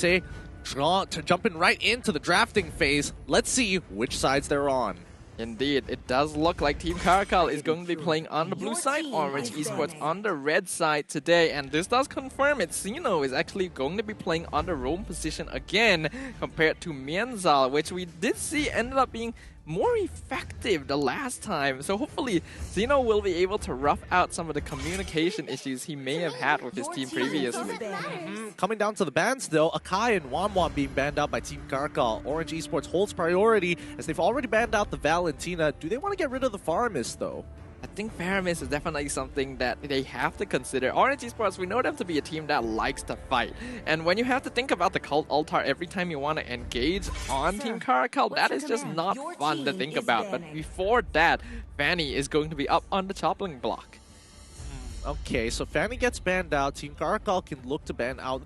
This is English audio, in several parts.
Dante jumping right into the drafting phase. Let's see which sides they're on. Indeed, it does look like Team CARACAL is going to be playing on the blue side, Orange Esports on the red side today, and this does confirm it. Xeno is actually going to be playing on the roam position again compared to Mienzal, which we did see ended up being more effective the last time. So hopefully Xeno will be able to rough out some of the communication issues he may have had with his team previously. Coming down to the bans though, Akai and Wanwan being banned out by Team CARACAL. Orange Esports holds priority as they've already banned out the Valentina. Do they want to get rid of the Faramis though? I think Faramis is definitely something that they have to consider. Orange Esports, we know them to be a team that likes to fight. And when you have to think about the cult altar every time you want to engage on Team CARACAL, that is just not fun to think about. But before that, Fanny is going to be up on the chopping block. Okay, so Fanny gets banned out. Team CARACAL can look to ban out...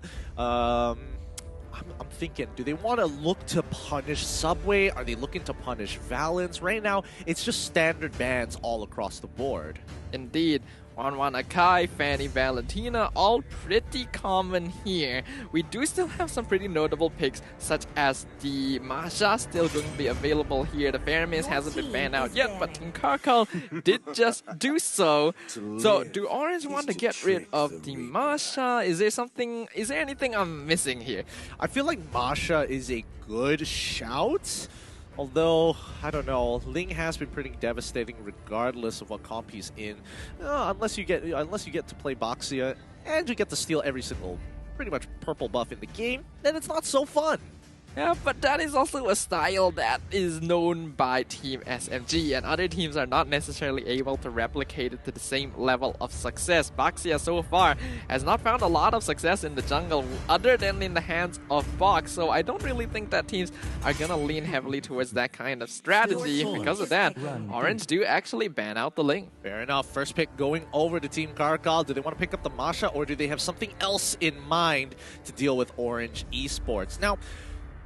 I'm thinking, do they want to look to punish Subway? Are they looking to punish Valence? Right now, it's just standard bans all across the board. Indeed. Wanwan Akai, Fanny Valentina, all pretty common here. We do still have some pretty notable picks, such as the Masha still going to be available here. The Faramis hasn't been banned out yet, but Team CARACAL did just do so. So, do Orange want to get rid of the Masha? Is there anything I'm missing here? I feel like Masha is a good shout. Although, I don't know, Ling has been pretty devastating regardless of what comp he's in. Unless you get to play Boxia and you get to steal every single pretty much purple buff in the game, then it's not so fun. Yeah, but that is also a style that is known by Team SMG, and other teams are not necessarily able to replicate it to the same level of success. Boxia so far has not found a lot of success in the jungle other than in the hands of Box, so I don't really think that teams are gonna lean heavily towards that kind of strategy. Because of that, Orange do actually ban out the Ling. Fair enough. First pick going over to Team CARACAL. Do they want to pick up the Masha, or do they have something else in mind to deal with Orange Esports? Now,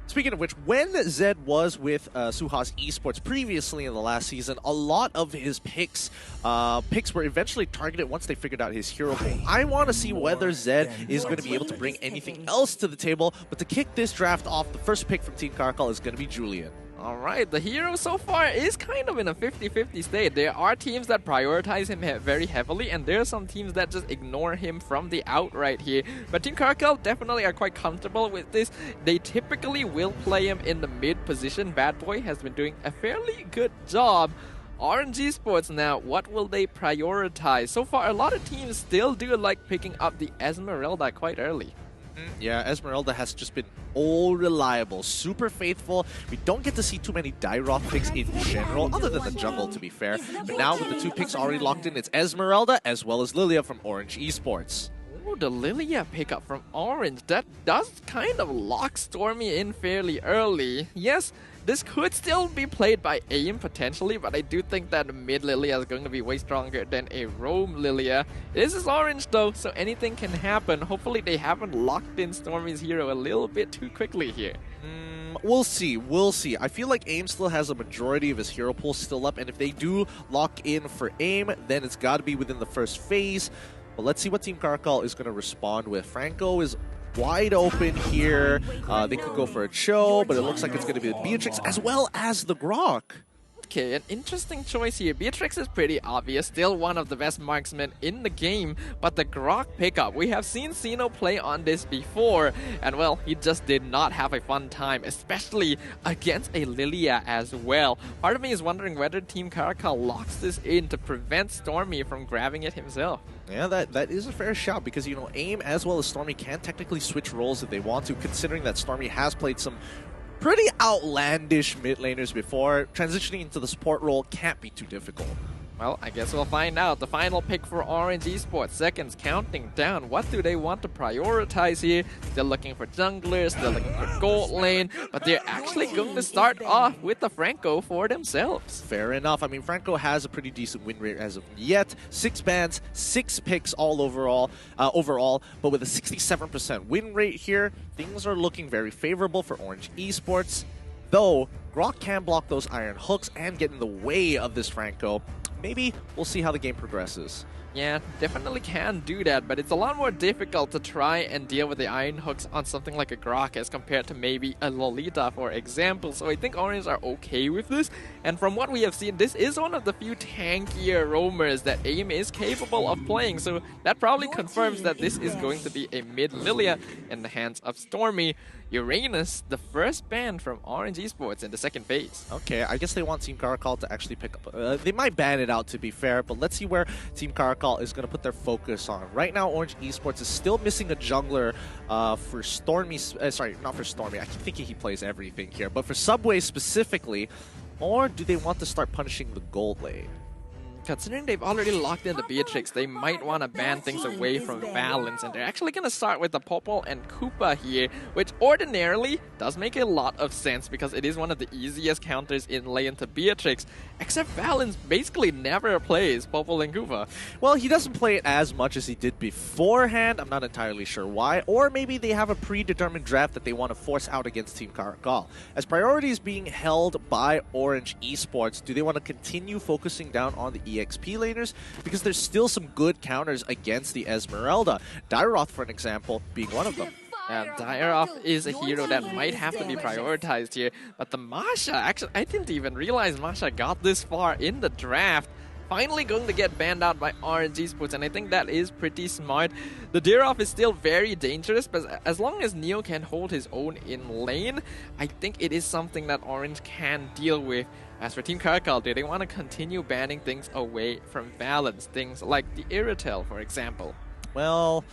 speaking of which, when Zed was with Suha's Esports previously in the last season, a lot of his picks were eventually targeted once they figured out his hero pool. I want to see whether Zed is going to be able to bring anything else to the table, but to kick this draft off, the first pick from Team CARACAL is going to be Julian. Alright, the hero so far is kind of in a 50-50 state. There are teams that prioritize him very heavily, and there are some teams that just ignore him from the outright here. But Team CARACAL definitely are quite comfortable with this. They typically will play him in the mid position. Bad Boy has been doing a fairly good job. Orange Esports now, what will they prioritize? So far, a lot of teams still do like picking up the Esmeralda quite early. Yeah, Esmeralda has just been all reliable, super faithful. We don't get to see too many Dairoth picks in general, other than the jungle, to be fair. But now with the two picks already locked in, it's Esmeralda as well as Lilia from Orange Esports. Oh, the Lilia pickup from Orange. That does kind of lock Stormy in fairly early. Yes, this could still be played by AIM potentially, but I do think that the mid Lilia is going to be way stronger than a roam Lilia. This is Orange though, so anything can happen. Hopefully they haven't locked in Stormy's hero a little bit too quickly here. We'll see. I feel like AIM still has a majority of his hero pool still up, and if they do lock in for AIM, then it's got to be within the first phase. But let's see what Team CARACAL is going to respond with. Franco is wide open here. They could go for a Cho, but it looks like it's going to be the Beatrix as well as the Grok. Okay, an interesting choice here. Beatrix is pretty obvious, still one of the best marksmen in the game, but the Grok pickup, we have seen Xeno play on this before, and well, he just did not have a fun time, especially against a Lilia as well. Part of me is wondering whether Team CARACAL locks this in to prevent Stormy from grabbing it himself. Yeah, that is a fair shout because, you know, AIM as well as Stormy can technically switch roles if they want to, considering that Stormy has played some pretty outlandish mid laners before. Transitioning into the support role can't be too difficult. Well, I guess we'll find out. The final pick for Orange Esports, seconds counting down. What do they want to prioritize here? Still looking for junglers, still looking for gold lane, but they're actually going to start off with the Franco for themselves. Fair enough. I mean, Franco has a pretty decent win rate as of yet. 6 bans, 6 picks all overall, but with a 67% win rate here, things are looking very favorable for Orange Esports. Though, Grok can block those iron hooks and get in the way of this Franco. maybe we'll see how the game progresses. Yeah, definitely can do that, but it's a lot more difficult to try and deal with the iron hooks on something like a Grok as compared to maybe a Lolita, for example. So I think Orange are okay with this, and from what we have seen, this is one of the few tankier roamers that AIM is capable of playing, so that probably confirms that this is going to be a mid-Lilia in the hands of Stormy. Uranus, the first ban from Orange Esports in the second phase. Okay, I guess they want Team CARACAL to actually pick up. They might ban it out, to be fair, but let's see where Team CARACAL is going to put their focus on. Right now, Orange Esports is still missing a jungler for Stormy. Sorry, not for Stormy. I keep thinking he plays everything here, but for Subway specifically. Or do they want to start punishing the gold lane? Considering they've already locked in the Beatrix, they might want to ban things away from Valence, and they're actually going to start with the Popol and Koopa here, which ordinarily does make a lot of sense because it is one of the easiest counters in lane to Beatrix, except Valence basically never plays Popol and Koopa. Well, he doesn't play it as much as he did beforehand. I'm not entirely sure why, or maybe they have a predetermined draft that they want to force out against Team CARACAL. As priorities being held by Orange Esports, do they want to continue focusing down on the EXP laners, because there's still some good counters against the Esmeralda. Dairoth, for an example, being one of them. Dairoth is a hero that might have to be prioritized here, but the Masha, actually, I didn't even realize Masha got this far in the draft. Finally going to get banned out by Orange Esports, and I think that is pretty smart. The Dairoth is still very dangerous, but as long as Neo can hold his own in lane, I think it is something that Orange can deal with. As for Team CARACAL, do they want to continue banning things away from Valence? Things like the Irritel, for example. Well,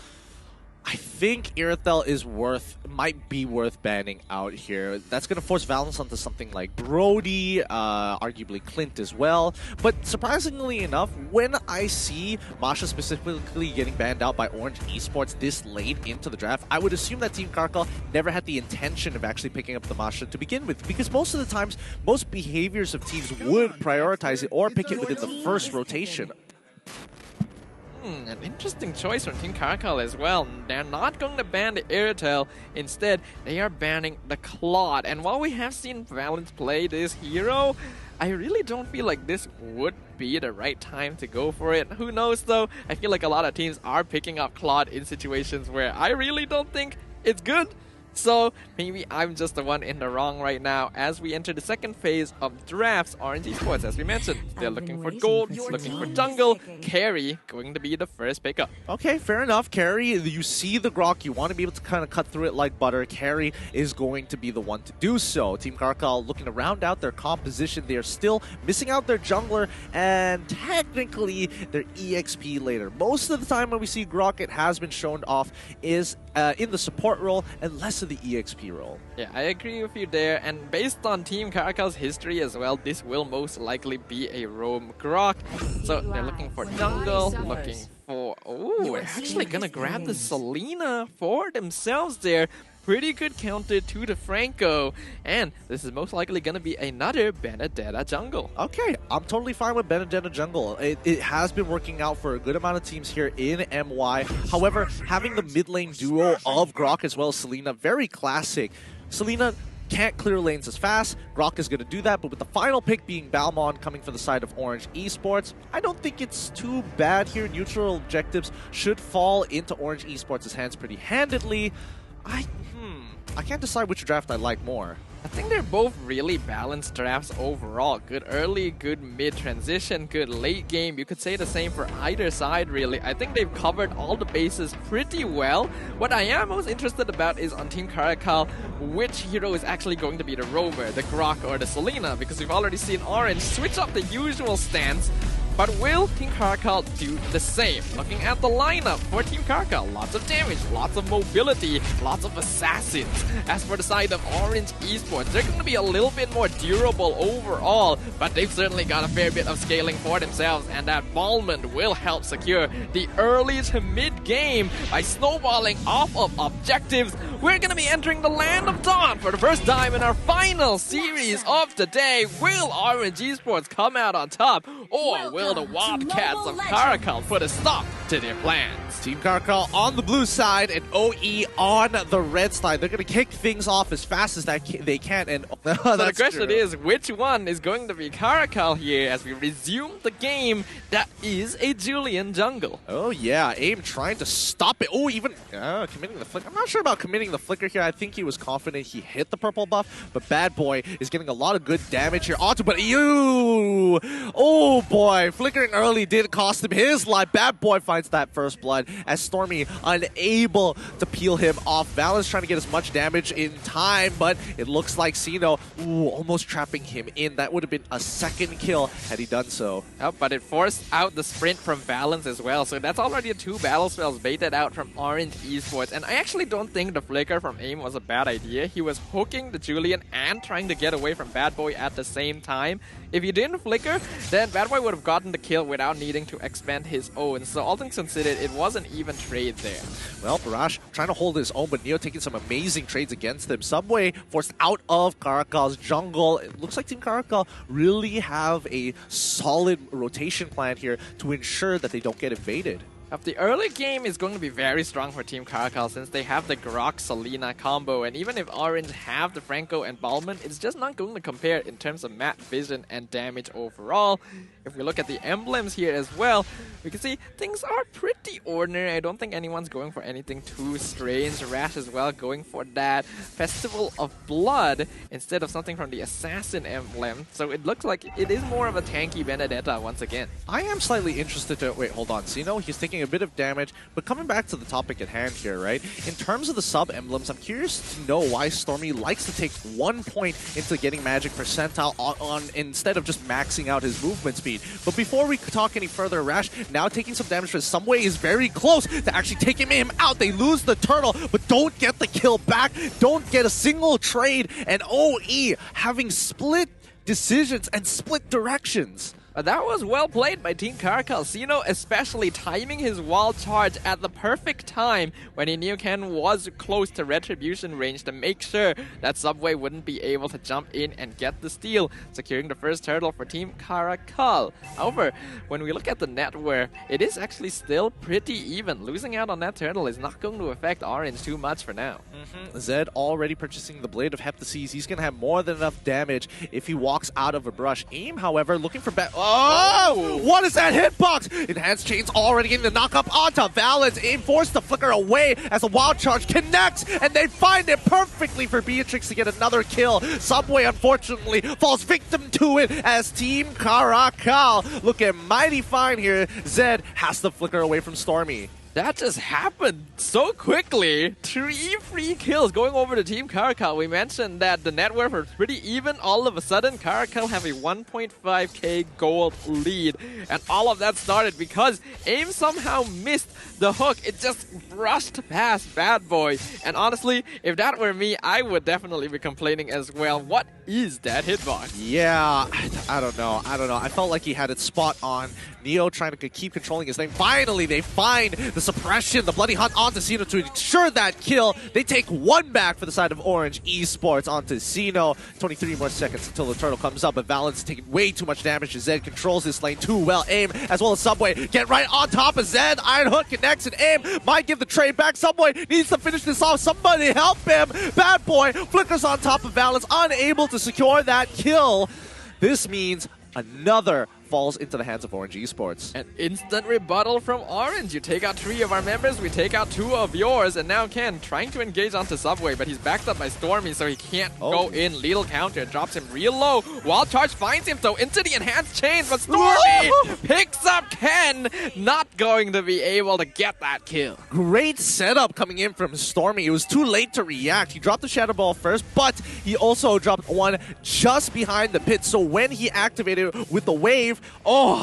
I think Irritel might be worth banning out here. That's going to force Valence onto something like Brody, arguably Clint as well. But surprisingly enough, when I see Masha specifically getting banned out by Orange Esports this late into the draft, I would assume that Team CARACAL never had the intention of actually picking up the Masha to begin with, because most of the times, most behaviors of teams would prioritize it or pick it within the first rotation. An interesting choice from Team CARACAL as well. They're not going to ban the Irritel. Instead, they are banning the Claude. And while we have seen Valence play this hero, I really don't feel like this would be the right time to go for it. Who knows though? I feel like a lot of teams are picking up Claude in situations where I really don't think it's good. So maybe I'm just the one in the wrong right now. As we enter the second phase of drafts, Orange Esports, as we mentioned, they're looking for gold, looking for jungle. Carry going to be the first pickup. Okay, fair enough. Carry, you see the Grok, you want to be able to kind of cut through it like butter. Carry is going to be the one to do so. Team CARACAL looking to round out their composition. They are still missing out their jungler and technically their EXP later. Most of the time when we see Grok, it has been shown off is in the support role and less of the EXP role. Yeah, I agree with you there, and based on Team CARACAL's history as well, this will most likely be a roam Grok. So they're looking for jungle, looking for... Oh, we're actually gonna grab the Selena for themselves there. Pretty good counter to the Franco, and this is most likely going to be another Benedetta jungle. Okay, I'm totally fine with Benedetta jungle. It has been working out for a good amount of teams here in MY. However, having the mid lane duo of Grok as well as Selena, very classic. Selena can't clear lanes as fast. Grok is going to do that, but with the final pick being Balmon coming for the side of Orange Esports, I don't think it's too bad here. Neutral objectives should fall into Orange Esports' hands pretty handedly. I can't decide which draft I like more. I think they're both really balanced drafts overall. Good early, good mid transition, good late game. You could say the same for either side, really. I think they've covered all the bases pretty well. What I am most interested about is on Team CARACAL, which hero is actually going to be the roamer, the Grok or the Selena, because we've already seen Orange switch up the usual stance. But will Team CARACAL do the same? Looking at the lineup for Team CARACAL, lots of damage, lots of mobility, lots of assassins. As for the side of Orange Esports, they're going to be a little bit more durable overall, but they've certainly got a fair bit of scaling for themselves, and that Balmond will help secure the early to mid game by snowballing off of objectives. We're going to be entering the Land of Dawn for the first time in our final series of the day. Will Orange Esports come out on top, or will the Wildcats of CARACAL put a stop to their plans. Team CARACAL on the blue side and OE on the red side. They're going to kick things off as fast as they can. And so the question is, which one is going to be CARACAL here as we resume the game that is a Julian jungle? Oh yeah, AIM trying to stop it. Oh, even committing the flicker. I'm not sure about committing the flicker here. I think he was confident he hit the purple buff, but Bad Boy is getting a lot of good damage here onto, but oh boy, flickering early did cost him his life. Bad Boy finds that first blood as Stormy unable to peel him off. Valens trying to get as much damage in time, but it looks like Sino almost trapping him in. That would have been a second kill had he done so. Oh, but it forced out the sprint from Valens as well, so that's already 2 battle spells baited out from Orange Esports. And I actually don't think the flicker from AIM was a bad idea. He was hooking the Julian and trying to get away from Bad Boy at the same time. If he didn't flicker, then Bad Boy would have gotten the kill without needing to expend his own. So all things considered, it was an even trade there. Well, Barash trying to hold his own, but Neo taking some amazing trades against him. Subway forced out of CARACAL's jungle. It looks like Team CARACAL really have a solid rotation plan here to ensure that they don't get invaded. The early game is going to be very strong for Team CARACAL since they have the Grok-Selena combo, and even if Orange have the Franco and Ballman, it's just not going to compare in terms of map vision and damage overall. If we look at the emblems here as well, we can see things are pretty ordinary. I don't think anyone's going for anything too strange. Rash as well going for that Festival of Blood instead of something from the Assassin emblem. So it looks like it is more of a tanky Benedetta once again. I am slightly interested to... Wait, hold on. Sino, he's taking a bit of damage, but coming back to the topic at hand here, right? In terms of the sub-emblems, I'm curious to know why Stormy likes to take 1 point into getting magic percentile on instead of just maxing out his movement speed. But before we talk any further, Rash now taking some damage for some way is very close to actually taking him out. They lose the turtle, but don't get the kill back, don't get a single trade, and OE having split decisions and split directions. That was well played by Team CARACAL. Sino especially timing his wall charge at the perfect time when he knew Ken was close to retribution range to make sure that Subway wouldn't be able to jump in and get the steal, securing the first turtle for Team CARACAL. However, when we look at the net worth, it is actually still pretty even. Losing out on that turtle is not going to affect Orange too much for now. Zed already purchasing the Blade of Heptases. He's going to have more than enough damage if he walks out of a brush. AIM, however, looking for Oh! What is that hitbox? Enhanced Chain's already getting the knock-up onto Valens. AIM forced the flicker away as the wild charge connects, and they find it perfectly for Beatrix to get another kill. Subway, unfortunately, falls victim to it as Team CARACAL looking mighty fine here. Zed has the flicker away from Stormy. That just happened so quickly. 3 free kills going over to Team CARACAL. We mentioned that the net worth was pretty even. All of a sudden, CARACAL have a 1.5k gold lead. And all of that started because AIM somehow missed the hook. It just brushed past Bad Boy. And honestly, if that were me, I would definitely be complaining as well. What is that hitbox? Yeah, I don't know. I felt like he had it spot on. Neo trying to keep controlling his lane. Finally, they find the suppression, the bloody hunt onto Sino to ensure that kill. They take 1 back for the side of Orange Esports onto Sino. 23 more seconds until the turtle comes up, but Valens is taking way too much damage. Zed controls this lane too well. AIM, as well as Subway, get right on top of Zed. Iron Hook connects, and AIM might give the trade back. Subway needs to finish this off. Somebody help him. Bad Boy flickers on top of Valens, unable to secure that kill. This means another falls into the hands of Orange Esports. An instant rebuttal from Orange. You take out 3 of our members, we take out 2 of yours, and now Ken trying to engage onto Subway, but he's backed up by Stormy, so he can't go in. Lethal counter drops him real low. Wild charge finds him, though, into the enhanced chains, but Stormy picks up Ken, not going to be able to get that kill. Great setup coming in from Stormy. It was too late to react. He dropped the Shadow Ball first, but he also dropped one just behind the pit, so when he activated with the wave,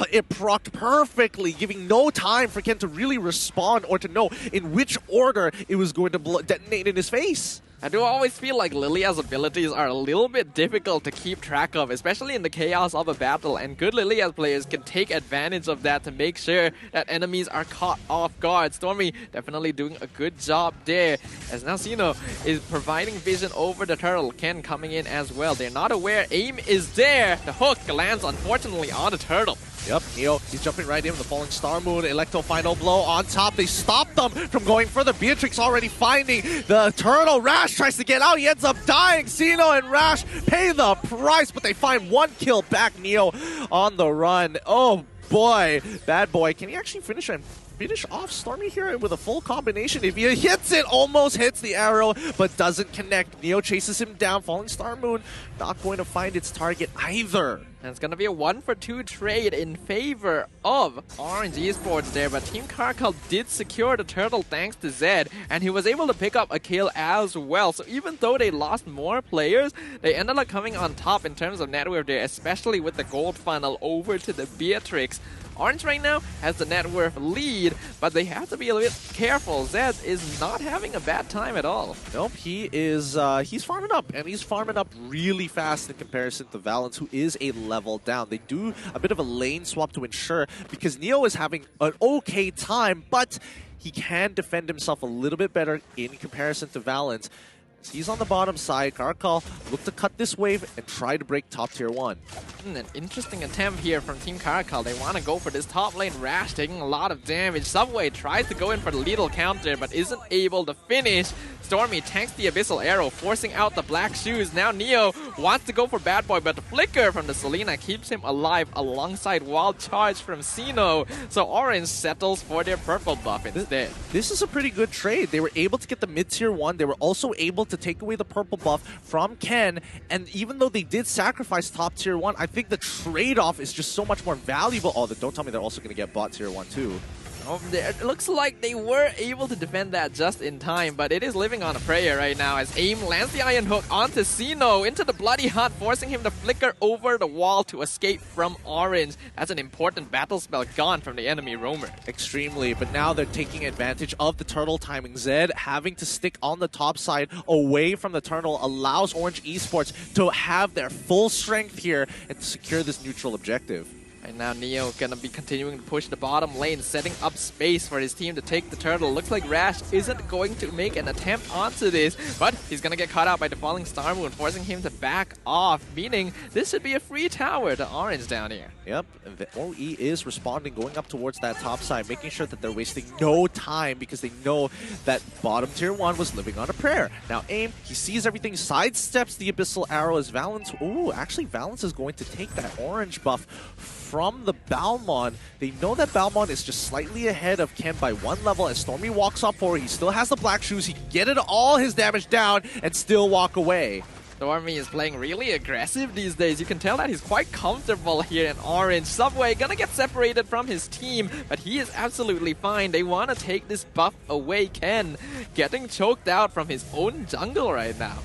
it procced perfectly, giving no time for Ken to really respond or to know in which order it was going to detonate in his face. I do always feel like Lilia's abilities are a little bit difficult to keep track of, especially in the chaos of a battle, and good Lilia players can take advantage of that to make sure that enemies are caught off guard. Stormy definitely doing a good job there, as now Sino is providing vision over the turtle. Ken coming in as well. They're not aware AIM is there. The hook lands unfortunately on the turtle. Yep, Neo, he's jumping right in with the Falling Star Moon. Electro final blow on top. They stop them from going further. Beatrix already finding the turtle. Rash tries to get out. He ends up dying. Xeno and Rash pay the price, but they find one kill back. Neo on the run. Oh boy, bad boy. Can he actually finish off Stormy here with a full combination? If he hits it, almost hits the arrow, but doesn't connect. Neo chases him down. Falling Star Moon not going to find its target either. And it's going to be a 1-for-2 trade in favor of Orange Esports there, but Team CARACAL did secure the turtle thanks to Zed, and he was able to pick up a kill as well. So even though they lost more players, they ended up coming on top in terms of net worth there, especially with the gold funnel over to the Beatrix. Orange right now has the net worth lead, but they have to be a little bit careful. Zed is not having a bad time at all. Nope, he is, he's farming up, and he's farming up really fast in comparison to Valence, who is a level down. They do a bit of a lane swap to ensure, because Neo is having an okay time, but he can defend himself a little bit better in comparison to Valence. He's on the bottom side. CARACAL look to cut this wave and try to break top tier 1. An interesting attempt here from Team CARACAL. They want to go for this top lane. Rash taking a lot of damage. Subway tries to go in for the lethal counter, but isn't able to finish. Stormy tanks the Abyssal Arrow, forcing out the black shoes. Now Neo wants to go for Bad Boy, but the flicker from the Selena keeps him alive alongside Wild Charge from Xeno. So Orange settles for their purple buff instead. This is a pretty good trade. They were able to get the mid-tier 1. They were also able to take away the purple buff from Ken, and even though they did sacrifice top tier 1, I think the trade-off is just so much more valuable. Oh, don't tell me they're also going to get bot tier 1 too. It looks like they were able to defend that just in time, but it is living on a prayer right now as AIM lands the Iron Hook onto Xeno into the Bloody Hunt, forcing him to flicker over the wall to escape from Orange. That's an important battle spell gone from the enemy roamer. Extremely, but now they're taking advantage of the turtle timing. Zed having to stick on the top side away from the turtle allows Orange Esports to have their full strength here and to secure this neutral objective. And now Neo gonna be continuing to push the bottom lane, setting up space for his team to take the turtle. Looks like Rash isn't going to make an attempt onto this, but he's gonna get caught out by the Falling Star Moon, forcing him to back off, meaning this should be a free tower to Orange down here. Yep, the OE is responding, going up towards that top side, making sure that they're wasting no time because they know that bottom tier 1 was living on a prayer. Now AIM, he sees everything, sidesteps the Abyssal Arrow as Valence. Ooh, actually Valence is going to take that orange buff from the Balmon. They know that Balmon is just slightly ahead of Ken by 1 level as Stormy walks up forward. He still has the black shoes. He can get it all his damage down and still walk away. Stormy is playing really aggressive these days. You can tell that he's quite comfortable here in Orange. Subway gonna get separated from his team, but he is absolutely fine. They want to take this buff away. Ken getting choked out from his own jungle right now.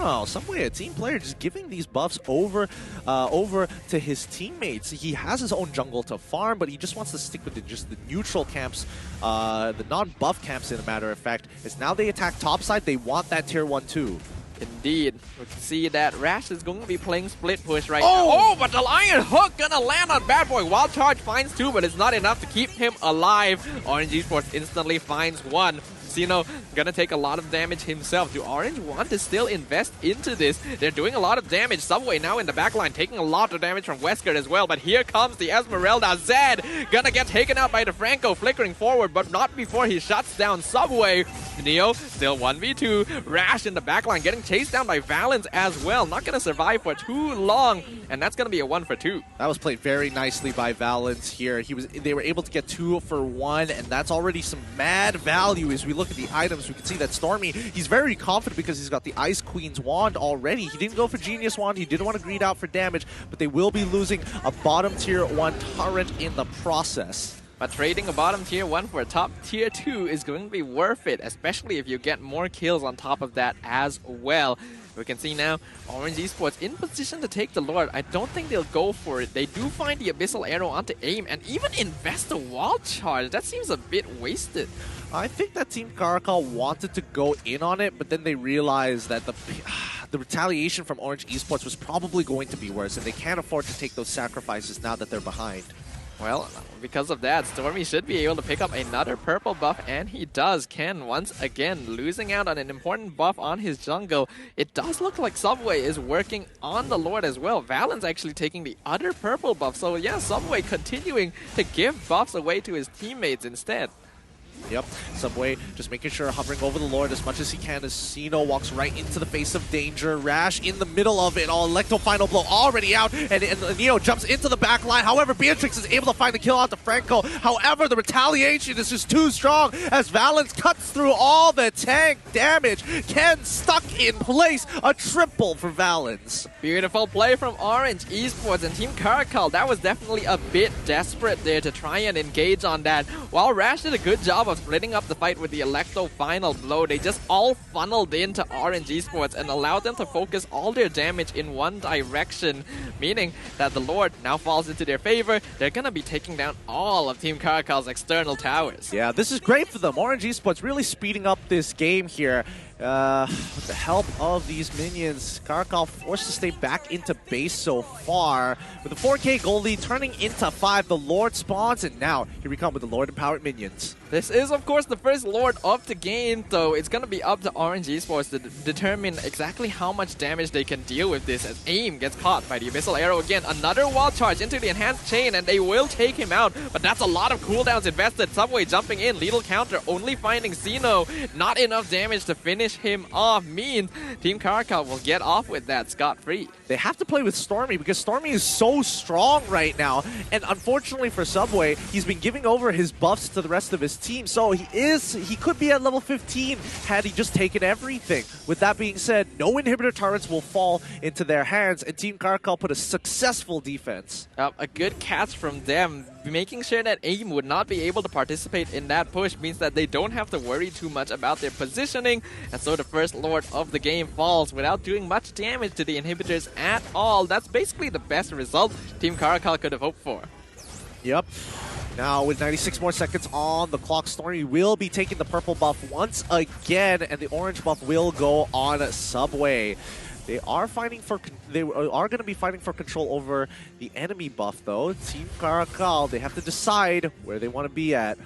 Oh, Subway, a team player, just giving these buffs over to his teammates. He has his own jungle to farm, but he just wants to stick with just the neutral camps, the non-buff camps, in a matter of fact. As now they attack topside, they want that tier 1 too. Indeed. We can see that Rash is going to be playing split push right now. Oh, but the Iron Hook gonna land on Bad Boy. Wild Charge finds 2, but it's not enough to keep him alive. Orange Esports instantly finds 1. Xeno gonna take a lot of damage himself. Do Orange want to still invest into this? They're doing a lot of damage. Subway now in the backline taking a lot of damage from Wesker as well, but here comes the Esmeralda. Zed gonna get taken out by the Franco, flickering forward, but not before he shuts down Subway. Neo still 1v2. Rash in the backline getting chased down by Valence as well. Not gonna survive for too long, and that's gonna be a 1-for-2. That was played very nicely by Valence here. They were able to get 2 for 1, and that's already some mad value as we look at the items. We can see that Stormy, he's very confident because he's got the Ice Queen's wand already. He didn't go for Genius Wand. He didn't want to greed out for damage, but they will be losing a bottom tier 1 turret in the process. But trading a bottom tier 1 for a top tier 2 is going to be worth it, especially if you get more kills on top of that as well. We can see now Orange Esports in position to take the Lord. I don't think they'll go for it. They do find the Abyssal Arrow onto AIM and even invest a Wall Charge. That seems a bit wasted. I think that Team CARACAL wanted to go in on it, but then they realized that the retaliation from Orange Esports was probably going to be worse, and they can't afford to take those sacrifices now that they're behind. Well, because of that, Stormy should be able to pick up another purple buff, and he does. Ken, once again, losing out on an important buff on his jungle. It does look like Subway is working on the Lord as well. Valen's actually taking the other purple buff. So yeah, Subway continuing to give buffs away to his teammates instead. Yep, Subway just making sure hovering over the Lord as much as he can as Sino walks right into the face of danger. Rash in the middle of it all. Electro final blow already out, and Neo jumps into the back line. However, Beatrix is able to find the kill out to Franco. However, the retaliation is just too strong as Valens cuts through all the tank damage. Ken stuck in place. A triple for Valens. Beautiful play from Orange Esports and Team CARACAL. That was definitely a bit desperate there to try and engage on that. While Rash did a good job of splitting up the fight with the Electro final blow, they just all funneled into Orange Esports and allowed them to focus all their damage in one direction, meaning that the Lord now falls into their favor. They're going to be taking down all of Team CARACAL's external towers. Yeah, this is great for them. Orange Esports really speeding up this game here. With the help of these minions, CARACAL forced to stay back into base so far. With the 4K gold lead turning into 5, the Lord spawns, and now here we come with the Lord empowered minions. This is, of course, the first Lord of the game, though it's going to be up to Orange Esports to determine exactly how much damage they can deal with this, as AIM gets caught by the Abyssal Arrow again. Another wall charge into the enhanced chain, and they will take him out, but that's a lot of cooldowns invested. Subway jumping in, lethal counter, only finding Xeno. Not enough damage to finish him off, means Team CARACAL will get off with that scot-free. They have to play with Stormy because Stormy is so strong right now, and unfortunately for Subway, he's been giving over his buffs to the rest of his team, so he could be at level 15 had he just taken everything. With that being said, no inhibitor turrets will fall into their hands, and Team CARACAL put a successful defense. A good catch from them. Making sure that AIM would not be able to participate in that push means that they don't have to worry too much about their positioning, and so the first Lord of the game falls without doing much damage to the inhibitors at all. That's basically the best result Team CARACAL could have hoped for. Yep. Now, with 96 more seconds on the clock, Stormy will be taking the purple buff once again, and the orange buff will go on Subway. They are going to be fighting for control over the enemy buff, though. Team CARACAL, they have to decide where they want to be at.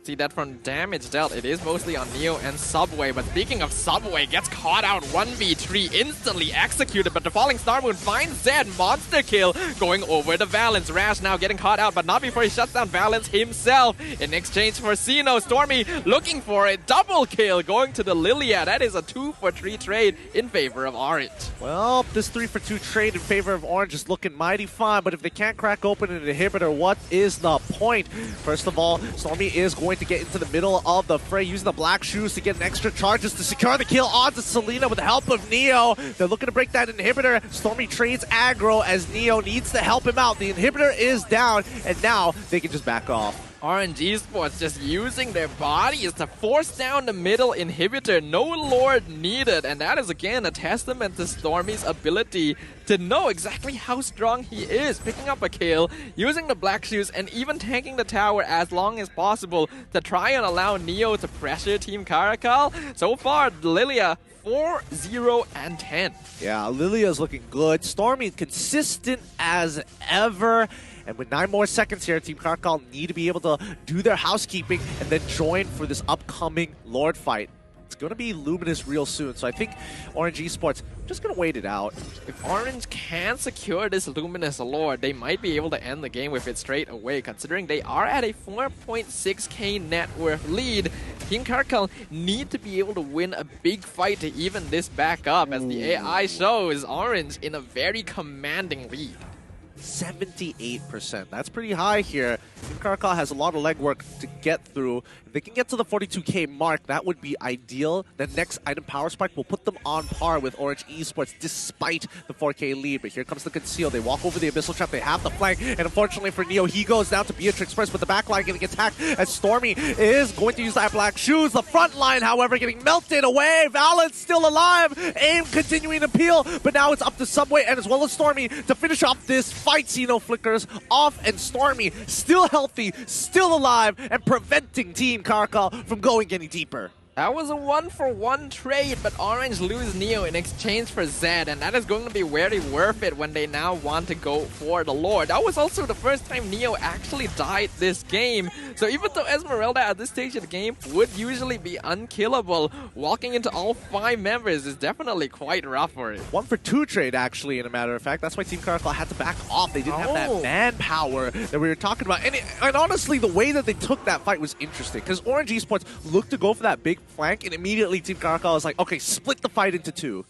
See that from damage dealt, it is mostly on Neo and Subway, but speaking of Subway, gets caught out 1v3, instantly executed, but the Falling Star Moon finds Zed, monster kill, going over to Valens. Rash now getting caught out, but not before he shuts down Valens himself. In exchange for Xeno, Stormy looking for a double kill, going to the Lilia. That is a 2-for-3 trade in favor of Orange. Well, this 3-for-2 trade in favor of Orange is looking mighty fine, but if they can't crack open an inhibitor, what is the point? First of all, Stormy is going to get into the middle of the fray, using the black shoes to get an extra charges to secure the kill onto Selena with the help of Neo. They're looking to break that inhibitor. Stormy trades aggro as Neo needs to help him out. The inhibitor is down, and now they can just back off. Orange Esports just using their bodies to force down the middle inhibitor. No Lord needed, and that is again a testament to Stormy's ability to know exactly how strong he is, picking up a kill, using the black shoes, and even tanking the tower as long as possible to try and allow Neo to pressure Team CARACAL. So far, Lilia 4-0-10. Yeah, Lilia's looking good. Stormy consistent as ever. And with 9 more seconds here, Team CARACAL need to be able to do their housekeeping and then join for this upcoming Lord fight. It's going to be Luminous real soon, so I think Orange Esports just going to wait it out. If Orange can secure this Luminous Lord, they might be able to end the game with it straight away, considering they are at a 4.6k net worth lead. Team CARACAL need to be able to win a big fight to even this back up, as the AI shows Orange in a very commanding lead. 78%. That's pretty high here. Team CARACAL has a lot of legwork to get through. If they can get to the 42k mark, that would be ideal. The next item power spike will put them on par with Orange Esports despite the 4k lead. But here comes the conceal. They walk over the Abyssal Trap. They have the flank. And unfortunately for Neo, he goes down to Beatrix first, but the back line getting attacked as Stormy is going to use that black shoes. The front line, however, getting melted away. Valens still alive. AIM continuing to peel, but now it's up to Subway and as well as Stormy to finish off this fight. Xeno flickers off, and Stormy still healthy, still alive, and preventing Team CARACAL from going any deeper. That was a 1-for-1 trade, but Orange lose Neo in exchange for Zed, and that is going to be very worth it when they now want to go for the Lord. That was also the first time Neo actually died this game, so even though Esmeralda at this stage of the game would usually be unkillable, walking into all 5 members is definitely quite rough for it. 1-for-2 trade, actually, in a matter of fact. That's why Team CARACAL had to back off. They didn't have that manpower that we were talking about. And honestly, the way that they took that fight was interesting, because Orange Esports looked to go for that big flank, and immediately Team CARACAL was like, okay, split the fight into 2.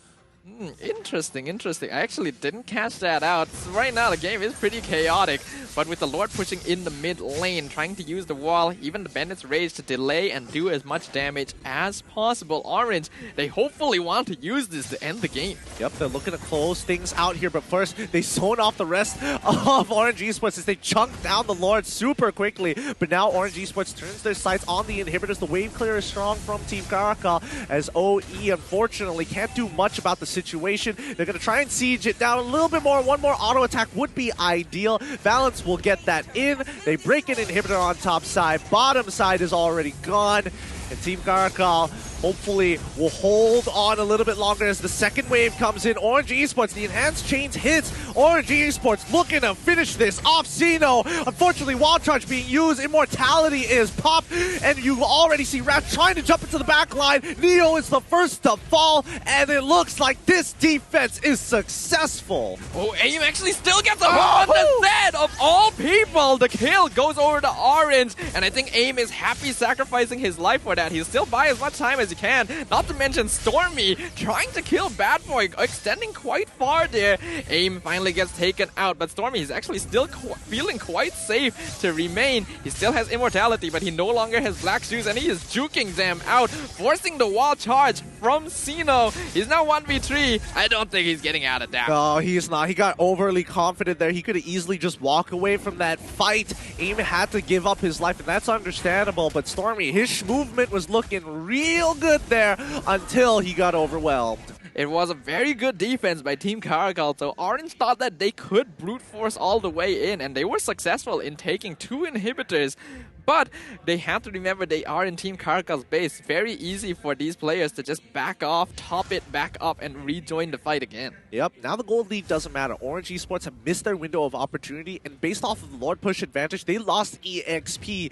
Interesting. I actually didn't catch that out. So right now the game is pretty chaotic, but with the Lord pushing in the mid lane, trying to use the wall, even the Bandit's Rage to delay and do as much damage as possible. Orange, they hopefully want to use this to end the game. Yep, they're looking to close things out here, but first they zone off the rest of Orange Esports as they chunk down the Lord super quickly. But now Orange Esports turns their sights on the inhibitors. The wave clear is strong from Team CARACAL as OE unfortunately can't do much about the situation. They're going to try and siege it down a little bit more. One more auto attack would be ideal. Balance will get that in. They break an inhibitor on top side. Bottom side is already gone. And Team CARACAL hopefully will hold on a little bit longer as the second wave comes in. Orange Esports, the enhanced chains hits. Orange Esports looking to finish this off Xeno. Unfortunately, Wild Charge being used. Immortality is popped. And you already see Rash trying to jump into the back line. Neo is the first to fall. And it looks like this defense is successful. Oh, AIM actually still gets a on the Zed of all people. The kill goes over to Orange. And I think AIM is happy sacrificing his life for that. He'll still buy as much time as he can. Not to mention Stormy trying to kill Bad Boy, extending quite far there. AIM finally gets taken out, but Stormy is actually still feeling quite safe to remain. He still has immortality, but he no longer has black shoes, and he is juking them out, forcing the wall charge from Xeno. He's now 1v3. I don't think he's getting out of that. No, he's not. He got overly confident there. He could have easily just walked away from that fight. AIM had to give up his life, and that's understandable, but Stormy, his movement was looking real good there until he got overwhelmed. It was a very good defense by Team CARACAL, so Orange thought that they could brute force all the way in, and they were successful in taking 2 inhibitors. But they have to remember they are in Team CARACAL's base. Very easy for these players to just back off, top it back up, and rejoin the fight again. Yep, now the gold lead doesn't matter. Orange Esports have missed their window of opportunity, and based off of the Lord push advantage, they lost EXP.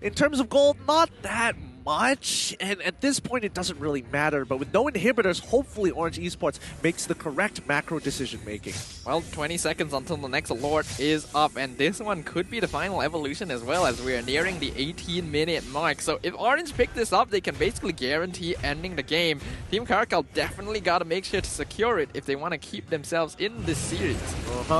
In terms of gold, not that much, and at this point it doesn't really matter, but with no inhibitors, hopefully Orange Esports makes the correct macro decision making. Well, 20 seconds until the next Lord is up, and this one could be the final evolution as well, as we are nearing the 18-minute mark. So if Orange pick this up, they can basically guarantee ending the game. Team CARACAL definitely got to make sure to secure it if they want to keep themselves in this series.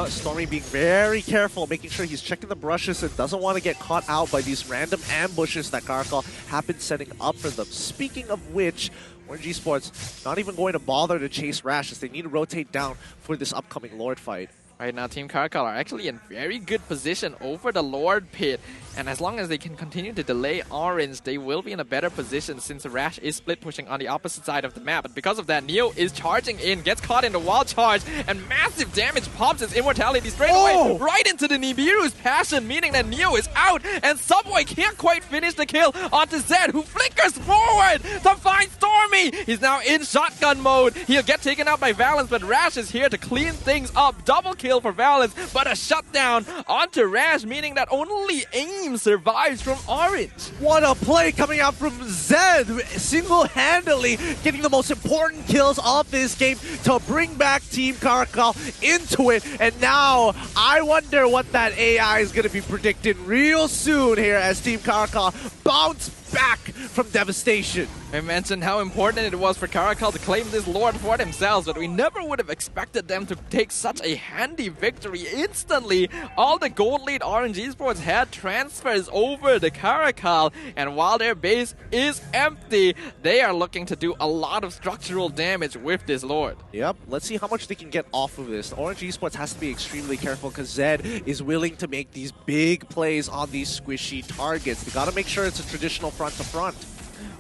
Stormy being very careful, making sure he's checking the brushes and doesn't want to get caught out by these random ambushes that CARACAL have been setting up for them. Speaking of which, Orange Esports not even going to bother to chase Rash as they need to rotate down for this upcoming Lord fight. Right now, Team CARACAL are actually in very good position over the Lord pit. And as long as they can continue to delay Orange, they will be in a better position since Rash is split pushing on the opposite side of the map. But because of that, Neo is charging in, gets caught in the wall charge, and massive damage pops his immortality straight away right into the Nibiru's passion, meaning that Neo is out, and Subway can't quite finish the kill onto Zed, who flickers forward to find Stormy. He's now in shotgun mode. He'll get taken out by Valence, but Rash is here to clean things up. Double kill for Valence, but a shutdown onto Rash, meaning that only AIM survives from Orange. What a play coming out from Zed, single-handedly getting the most important kills of this game to bring back Team CARACAL into it. And now I wonder what that AI is going to be predicting real soon here as Team CARACAL bounce back from devastation. I mentioned how important it was for CARACAL to claim this Lord for themselves, but we never would have expected them to take such a handy victory instantly. All the gold lead Orange Esports had transfers over to CARACAL, and while their base is empty, they are looking to do a lot of structural damage with this Lord. Yep, let's see how much they can get off of this. Orange Esports has to be extremely careful because Zed is willing to make these big plays on these squishy targets. They gotta make sure it's a traditional front to front.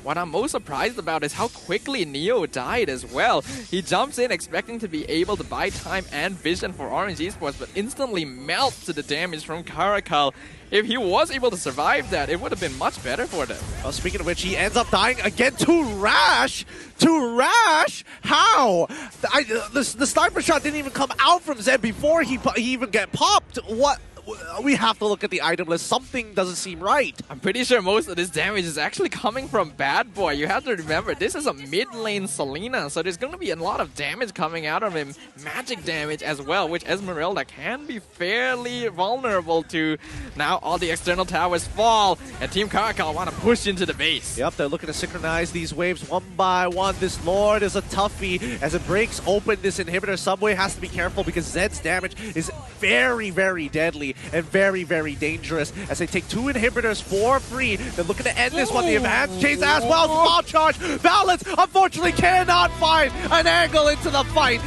What I'm most surprised about is how quickly Neo died as well. He jumps in expecting to be able to buy time and vision for Orange Esports, but instantly melts to the damage from CARACAL. If he was able to survive that, it would have been much better for them. Well, speaking of which, he ends up dying again to Rash. To Rash? How? The sniper shot didn't even come out from Zed before he even get popped. What? We have to look at the item list. Something doesn't seem right. I'm pretty sure most of this damage is actually coming from Bad Boy. You have to remember, this is a mid lane Selena, so there's going to be a lot of damage coming out of him. Magic damage as well, which Esmeralda can be fairly vulnerable to. Now all the external towers fall, and Team CARACAL want to push into the base. Yep, they're looking to synchronize these waves one by one. This Lord is a toughie. As it breaks open this inhibitor, Subway has to be careful because Zed's damage is very, very deadly and very, very dangerous as they take 2 inhibitors for free. They're looking to end this one. The advanced chase as well. Small charge. Balance, unfortunately, cannot find an angle into the fight.